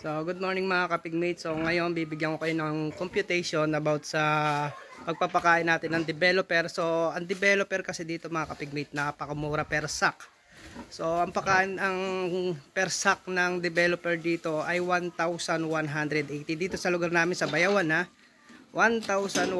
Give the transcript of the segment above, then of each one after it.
So, good morning mga kapigmate. So, ngayon bibigyan ko kayo ng computation about sa pagpapakain natin ng developer. So, ang developer kasi dito mga kapigmate, napakamura per sack. So, ang pakain ang per sack ng developer dito ay 1,180. Dito sa lugar namin sa Bayawan ha. 1,180.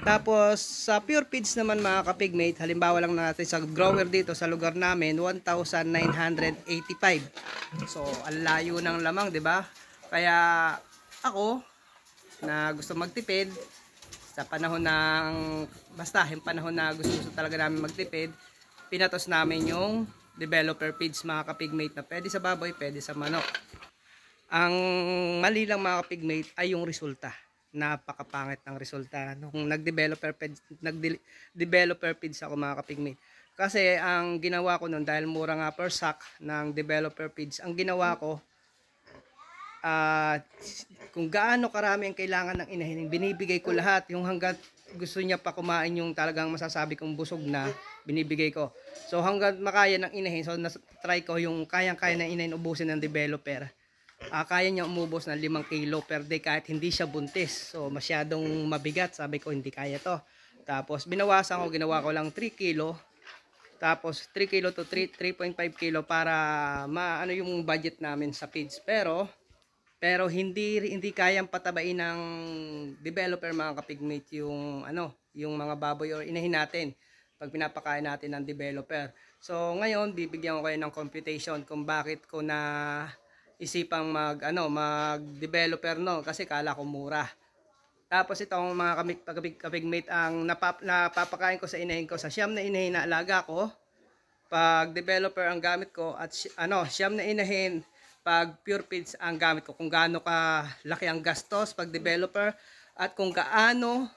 Tapos sa pure feeds naman mga kapigmate, halimbawa lang natin sa grower dito sa lugar namin 1,985. So ang layo ng lamang, 'di ba? Kaya ako na gusto magtipid sa panahon ng yung panahon na gusto talaga namin magtipid, pinatos namin yung developer feeds mga kapigmate na pwede sa baboy, pwede sa manok. Ang mali lang mga kapigmate ay yung resulta. Napakapangit ng resulta nung nag-developer feeds ako mga kapigmate. Kasi ang ginawa ko noon, dahil mura nga per sack ng developer feeds, ang ginawa ko, kung gaano karami ang kailangan ng inahin, binibigay ko lahat. Yung hanggat gusto niya pa kumain yung talagang masasabi kong busog na, binibigay ko. So hanggat makaya ng inahin, so try ko yung kayang-kaya ng inahin ubusin ng developer. Kaya niya umubos ng 5 kilo per day kahit hindi siya buntis. So masyadong mabigat, sabi ko hindi kaya to. Tapos binawasan ko, ginawa ko lang 3 kilo. Tapos 3 kilo to 3.5 kilo para maano yung budget namin sa feeds. Pero hindi kayang patabain ng developer mga kapigmate yung yung mga baboy or inahin natin pag pinapakain natin ng developer. So ngayon bibigyan ko kayo ng computation kung bakit ko na isipang mag-developer kasi kala ko mura. Tapos itong mga kapigmate ang napapakain ko sa inahin ko, sa siyam na inahin na alaga ko. Pag developer ang gamit ko at siyam na inahin pag pure feeds ang gamit ko. Kung gaano ka laki ang gastos pag developer at kung gaano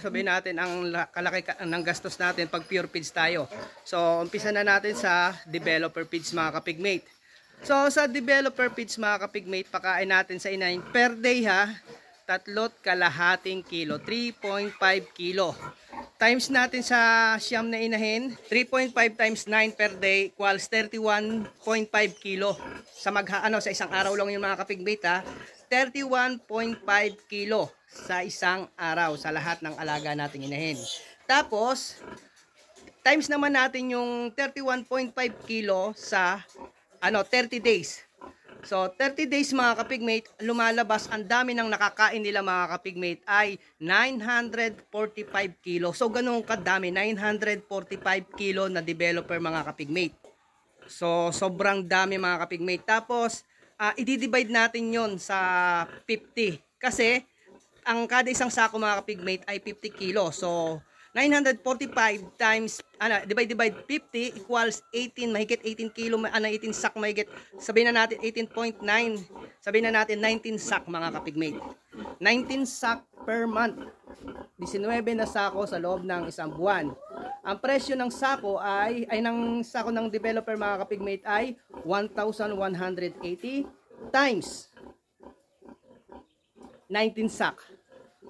sabihin natin ang kalaki ng gastos natin pag pure feeds tayo. So umpisa na natin sa developer feeds mga kapigmate. So sa developer feeds mga kapigmate, pakain natin sa inahin per day ha, 3.5 kilo, 3.5 kilo. Times natin sa siyam na inahin, 3.5 times 9 per day equals 31.5 kilo. Sa sa isang araw lang yung mga kapigmate ha, 31.5 kilo sa isang araw sa lahat ng alaga nating inahin. Tapos times naman natin yung 31.5 kilo sa 30 days. So 30 days mga kapigmate, lumalabas ang dami ng nakakain nila mga kapigmate ay 945 kilo. So ganun kadami, 945 kilo na developer mga kapigmate. So sobrang dami mga kapigmate. Tapos i-divide natin yon sa 50 kasi ang kada isang sako mga kapigmate ay 50 kilo. So 945 times divide 50 equals 18, mahigit 18 kilo, 18 sack mahigit. Sabihin na natin 18.9, sabihin na natin 19 sack mga kapigmate. 19 sack per month. 19 na sako sa loob ng isang buwan. Ang presyo ng sako ng sako ng developer mga kapigmate ay 1,180 times 19 sack.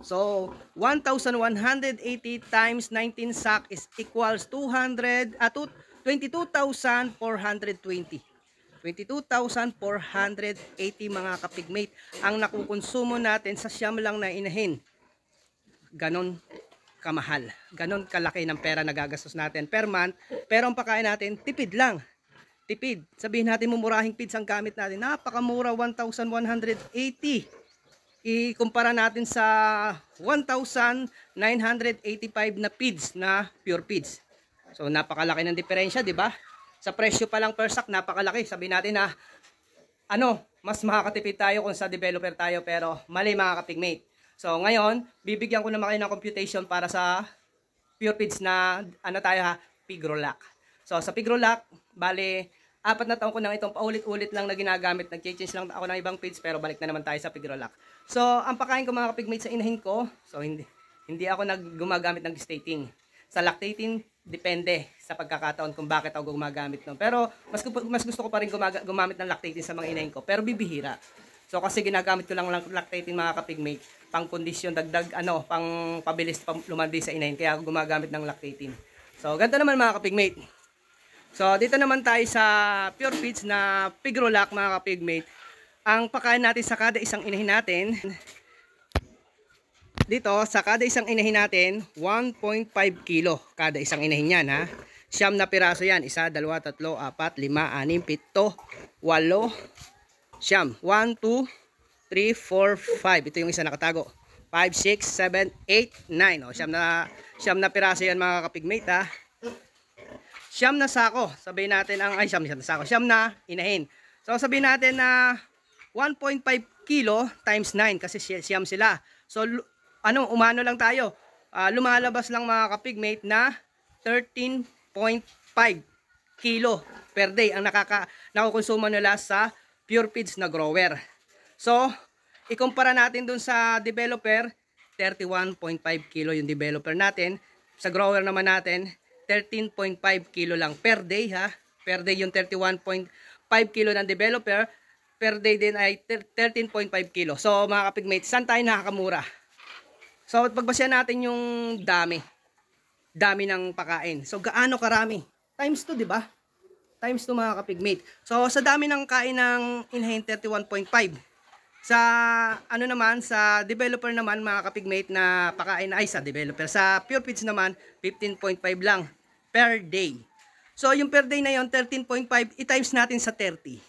So 1,180 times 19 sack is equals 22,420. 22,480 mga kapigmate ang nakukonsumo natin sa siyam lang na inahin. Ganon kamahal, ganon kalaki ng pera na gagastos natin per month. Pero ang pakain natin, tipid lang. Tipid. Sabihin natin mumurahing feeds ang gamit natin. Napakamura, 1,180. Ikumpara natin sa 1,985 na feeds na pure feeds. So napakalaki ng diferensya, 'di ba? Sa presyo pa lang per sack, napakalaki. Sabihin natin na mas makakatipid tayo kung sa developer tayo, pero mali mga kapigmate. So ngayon, bibigyan ko naman kayo ng computation para sa pure feeds na Pigrolac. So sa Pigrolac, bale 4 na taon ko nang itong paulit-ulit lang na ginagamit. Nag-change lang ako ng ibang feeds, pero balik na naman tayo sa Pigrolac. So, ang pakain ko mga kapigmate sa inahin ko, so hindi ako gumagamit ng gestating. Sa lactating, depende sa pagkakataon kung bakit ako gumagamit ng. Pero mas gusto ko pa rin gumamit ng lactating sa mga inahin ko, pero bibihira. So kasi ginagamit ko lang lactating mga kapigmate, pang kondisyon, dagdag pang pabilis lumandi sa inahin, kaya ako gumagamit ng lactating. So, ganito naman mga kapigmate. So, dito naman tayo sa Pure Feeds na Pigrolac mga kapigmate. Ang pakain natin sa kada isang inahin natin, dito sa kada isang inahin natin, 1.5 kilo kada isang inahin yan ha. Siyam na piraso yan. 1, 2, 3, 4, 5, 6, 7, 8, siyam. 1, 2, 3, 4, 5. Ito yung isa nakatago. 5, 6, 7, 8, 9. O, siyam na piraso yan mga kapigmate ha. Siyam na sako. Sabihin natin siyam na sako. Siyam na inahin. So sabihin natin na 1.5 kilo times 9 kasi siyam sila. So umano lang tayo. Lumalabas lang mga kapigmate na 13.5 kilo per day ang nakukonsumo nila sa Pure Feeds na grower. So ikumpara natin dun sa developer, 31.5 kilo yung developer natin. Sa grower naman natin, 13.5 kilo lang per day ha. Per day yung 31.5 kilo ng developer. Per day din ay 13.5 kilo. So mga kapigmate, saan tayo nakakamura? So pagbasyan natin yung dami ng pakain. So gaano karami? Times 2, di ba? Times 2 mga kapigmate. So sa dami ng kain ng inhain 31.5. Sa naman sa developer naman mga kapigmate na pakain ay sa developer. Sa Pure Feeds naman 15.5 lang per day. So yung per day na yon 13.5 i-times natin sa 30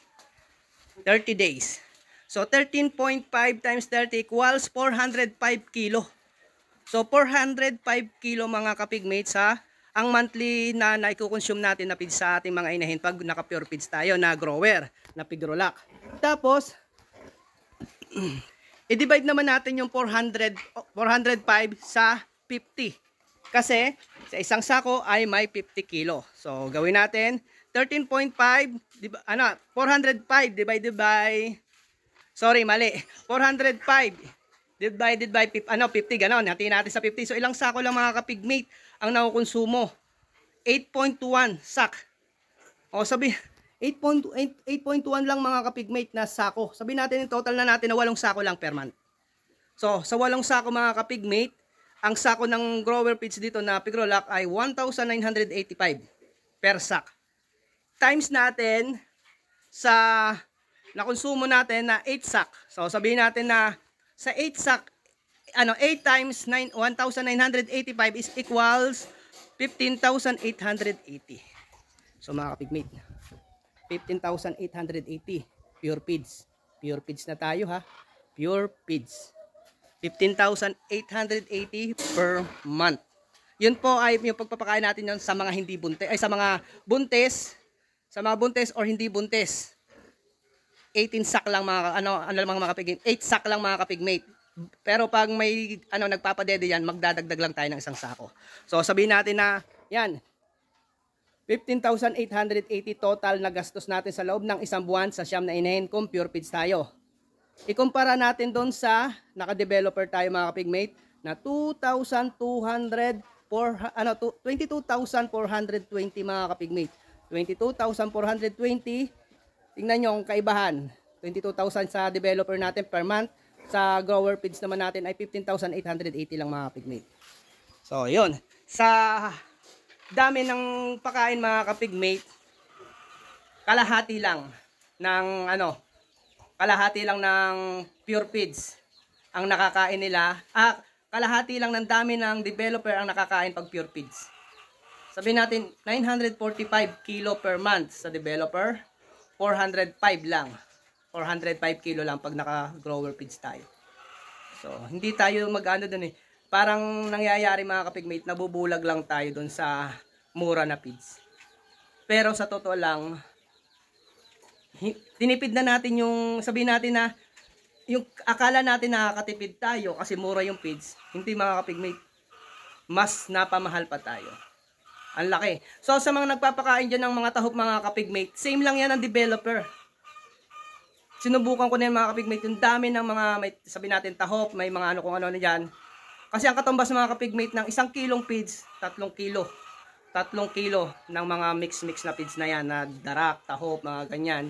days. So 13.5 times 30 equals 405 kilo. So 405 kilo mga kapigmate sa ang monthly na naiko-consume natin na feeds sa ating mga inahin pag naka Pure Feeds tayo na grower na Pigrolac. Tapos i-divide naman natin yung 405 sa 50. Kasi sa isang sako ay may 50 kilo. So gawin natin 13.5 405 divided by 405 divided by 50 ganon. Hatiin natin sa 50. So ilang sako lang mga kapigmate ang nakukonsumo? 8.1 sak. O sabi 8.1 lang mga kapigmate na sako. Sabi natin yung total na natin na 8 sako lang per month. So sa 8 sako mga kapigmate, ang sako ng grower feeds dito na Pigrolac ay 1,985 per sak. Times natin sa nakonsumo natin na 8 sak. So sabihin natin na sa 8 sak, 8 times 1,985 is equals 15,880. So mga kapigmate, 15,880 Pure Feeds. Pure Feeds na tayo ha. Pure Feeds. 15,880 per month. Yun po ay yung pagpapakain natin yon sa mga hindi buntis, ay sa mga buntis or hindi buntis. 18 sak lang mga mga kapigmate. 8 sak lang mga kapigmate. Pero pag may nagpapadede yan, magdadagdag lang tayo ng isang sako. So sabihin natin na yan 15,880 total na gastos natin sa loob ng isang buwan sa siyam na inahin kung Pure Feeds tayo. Ikumpara natin doon sa naka-developer tayo mga kapigmate na 22,420 mga kapigmate. 22,420. Tingnan nyo ang kaibahan. 22,000 sa developer natin per month. Sa grower feeds naman natin ay 15,880 lang mga kapigmate. So yun. Sa dami ng pakain mga kapigmate, kalahati lang ng Pure Feeds ang nakakain nila. Kalahati lang ng dami ng developer ang nakakain pag Pure Feeds. Sabihin natin 945 kilo per month sa developer, 405 lang. 405 kilo lang pag naka-grower feeds tayo. So, hindi tayo mag-ano dun eh. Parang nangyayari mga kapigmate, nabubulag lang tayo dun sa mura na feeds. Pero sa totoo lang, tinipid na natin yung, sabihin natin na, yung akala natin nakakatipid tayo kasi mura yung feeds. Hindi mga kapigmate, mas napamahal pa tayo. Ang laki. So sa mga nagpapakain dyan ng mga tahop mga kapigmate, same lang yan ang developer. Sinubukan ko na yan mga kapigmate, yung dami ng mga, sabihin natin tahop, may mga kung ano na dyan. Kasi ang katumbas ng mga kapigmate ng 1 kilong feeds, 3 kilo. 3 kilo ng mga mix na feeds na yan, na darak, tahop, mga ganyan.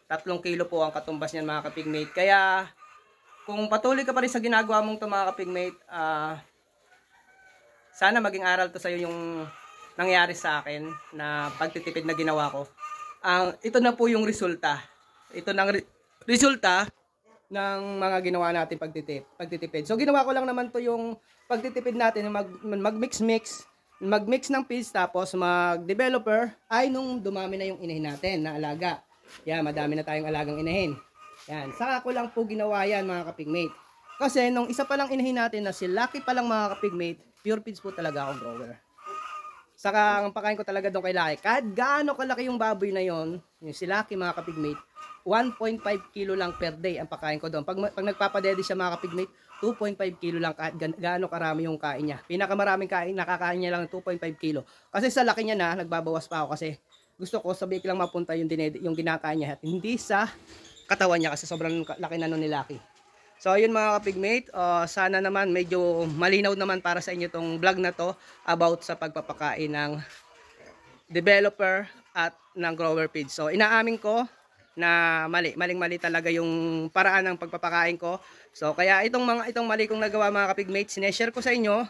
3 kilo po ang katumbas niyan mga kapigmate. Kaya kung patuloy ka pa rin sa ginagawa mong ito mga kapigmate, sana maging aral to sa iyo yung nangyari sa akin na pagtitipid na ginawa ko. Ito na po yung resulta. Ito na resulta ng mga ginawa natin pagtitipid. So ginawa ko lang naman to yung pagtitipid natin, mag-mix ng feeds tapos mag-developer ay nung dumami na yung inahin natin na alaga. Yan, madami na tayong alagang inahin. Yan, saka ko lang po ginawa yan mga kapigmate. Kasi nung isa pa lang inahin natin na si Lucky pa lang mga kapigmate, pure feeds po talaga akong grower. Saka ang pakain ko talaga doon kay Lucky. Kahit gaano kalaki yung baboy na yon, yung si Lucky mga kapigmate, 1.5 kilo lang per day ang pakain ko doon. Pag nagpapadede siya mga kapigmate, 2.5 kilo lang kahit gaano karami yung kain niya. Pinakamaraming kain, nakakain niya lang 2.5 kilo. Kasi sa laki niya na, nagbabawas pa ako kasi gusto ko sabik lang mapunta yung kinakain niya at hindi sa katawan niya kasi sobrang laki na nun ni Lucky. So ayun mga kapigmate, sana naman medyo malinaw naman para sa inyo tong vlog na to about sa pagpapakain ng developer at ng grower feed. So inaamin ko na maling-mali talaga yung paraan ng pagpapakain ko. So kaya itong mali kong nagawa mga kapigmate, sineshare ko sa inyo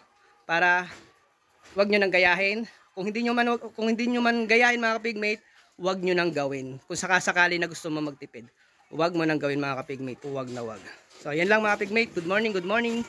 para wag niyo nang gayahin. Kung hindi niyo man gayahin mga kapigmate, wag niyo nang gawin. Kung sakasakali na gusto mo magtipid, wag mo nang gawin mga kapigmate, wag na wag. So yan lang mga kapigmate. Good morning, good morning.